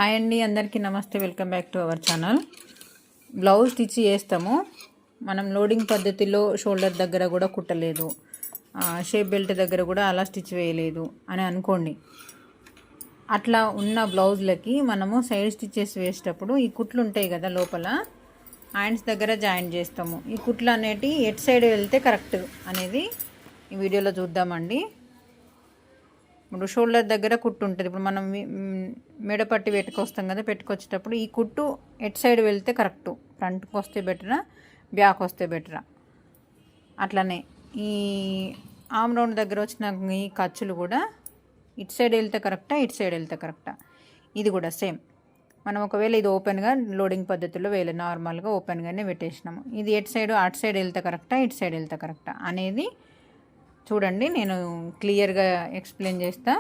Hi అండి, అందరికీ నమస్తే. Welcome back to our channel. Blouse stitch చేస్తాము. మనం లోడింగ్ పద్ధతిలో షోల్డర్ దగ్గర కూడా కుట్టలేదు, షేప్ బెల్ట్ దగ్గర కూడా అలా స్టిచ్ వేయలేదు అని అనుకోండి. అట్లా ఉన్న బ్లౌజ్లకి మనము సైడ్ స్టిచ్చెస్ వేసేటప్పుడు ఈ కుట్లు ఉంటాయి కదా, లోపల హ్యాండ్స్ దగ్గర జాయిన్ చేస్తాము. ఈ కుట్లు అనేటివి ఎట్ సైడ్ వెళ్తే కరెక్ట్ అనేది ఈ వీడియోలో చూద్దామండి. ఇప్పుడు షోల్డర్ దగ్గర కుట్టు ఉంటుంది. ఇప్పుడు మనం మెడపట్టి పెట్టుకొస్తాం కదా, పెట్టుకొచ్చేటప్పుడు ఈ కుట్టు ఎట్ సైడ్ వెళ్తే కరెక్ట్. ఫ్రంట్కి వస్తే బెటరా, బ్యాక్ వస్తే బెటరా. అట్లనే ఈ ఆమ్ రౌండ్ దగ్గర వచ్చిన ఈ ఖర్చులు కూడా ఇటు సైడ్ వెళ్తే కరెక్టా, ఇటు సైడ్ వెళ్తే కరెక్టా. ఇది కూడా సేమ్. మనం ఒకవేళ ఇది ఓపెన్గా లోడింగ్ పద్ధతిలో వేయలేదు, నార్మల్గా ఓపెన్గానే పెట్టేసినాము. ఇది ఎటు సైడ్ అటు సైడ్ వెళ్తే కరెక్టా, ఇటు సైడ్ వెళ్తే కరెక్టా అనేది చూడండి. నేను క్లియర్గా ఎక్స్ప్లెయిన్ చేస్తా.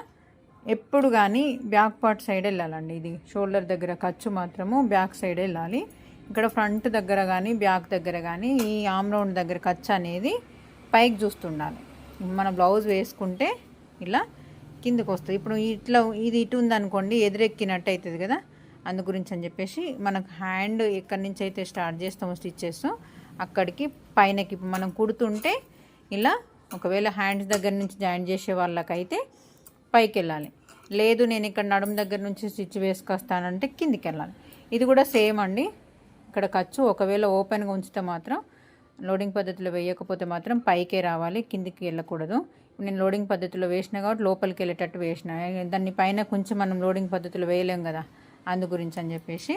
ఎప్పుడు కానీ బ్యాక్ పార్ట్ సైడ్ వెళ్ళాలండి. ఇది షోల్డర్ దగ్గర ఖర్చు మాత్రము బ్యాక్ సైడ్ వెళ్ళాలి. ఇక్కడ ఫ్రంట్ దగ్గర కానీ బ్యాక్ దగ్గర కానీ ఈ ఆమ్ రౌండ్ దగ్గర ఖర్చు అనేది పైకి చూస్తుండాలి. మన బ్లౌజ్ వేసుకుంటే ఇలా కిందకు వస్తుంది. ఇప్పుడు ఇట్లా ఇది ఇటు ఉందనుకోండి, ఎదురెక్కినట్టు అవుతుంది కదా, అందు గురించి అని చెప్పేసి మనకు హ్యాండ్ ఎక్కడి నుంచి అయితే స్టార్ట్ చేస్తామో స్టిచ్చెస్ అక్కడికి పైనకి మనం కుడుతుంటే ఇలా, ఒకవేళ హ్యాండ్స్ దగ్గర నుంచి జాయిన్ చేసే వాళ్ళకైతే పైకి వెళ్ళాలి. లేదు నేను ఇక్కడ నడుము దగ్గర నుంచి స్టిచ్ వేసుకొస్తానంటే కిందికి వెళ్ళాలి. ఇది కూడా సేమ్ అండి. ఇక్కడ ఖర్చు ఒకవేళ ఓపెన్గా ఉంచితే మాత్రం, లోడింగ్ పద్ధతిలో వేయకపోతే మాత్రం పైకే రావాలి, కిందికి వెళ్ళకూడదు. నేను లోడింగ్ పద్ధతిలో వేసినా కాబట్టి లోపలికి వెళ్ళేటట్టు వేసిన, దాన్ని పైన కొంచెం మనం లోడింగ్ పద్ధతిలో వేయలేం కదా, అందు గురించి అని చెప్పేసి.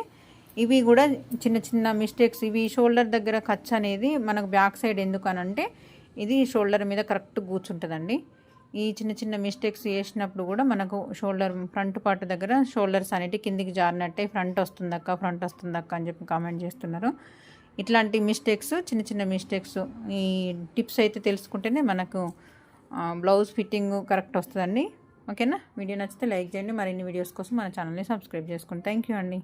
ఇవి కూడా చిన్న చిన్న మిస్టేక్స్. ఇవి షోల్డర్ దగ్గర ఖర్చు అనేది మనకు బ్యాక్ సైడ్ ఎందుకు అనంటే, ఇది షోల్డర్ మీద కరెక్ట్ కూర్చుంటుందండి. ఈ చిన్న చిన్న మిస్టేక్స్ చేసినప్పుడు కూడా మనకు షోల్డర్ ఫ్రంట్ పార్ట్ దగ్గర షోల్డర్స్ అనేవి కిందికి జారినట్టే ఫ్రంట్ వస్తుందక్క అని చెప్పి కామెంట్ చేస్తున్నారు. ఇట్లాంటి మిస్టేక్స్, చిన్న చిన్న మిస్టేక్స్, ఈ టిప్స్ అయితే తెలుసుకుంటేనే మనకు బ్లౌజ్ ఫిట్టింగ్ కరెక్ట్ వస్తుందండి. ఓకేనా? వీడియో నచ్చితే లైక్ చేయండి. మరిన్ని వీడియోస్ కోసం మన ఛానల్ని సబ్స్క్రైబ్ చేసుకోండి. థ్యాంక్ యూ అండి.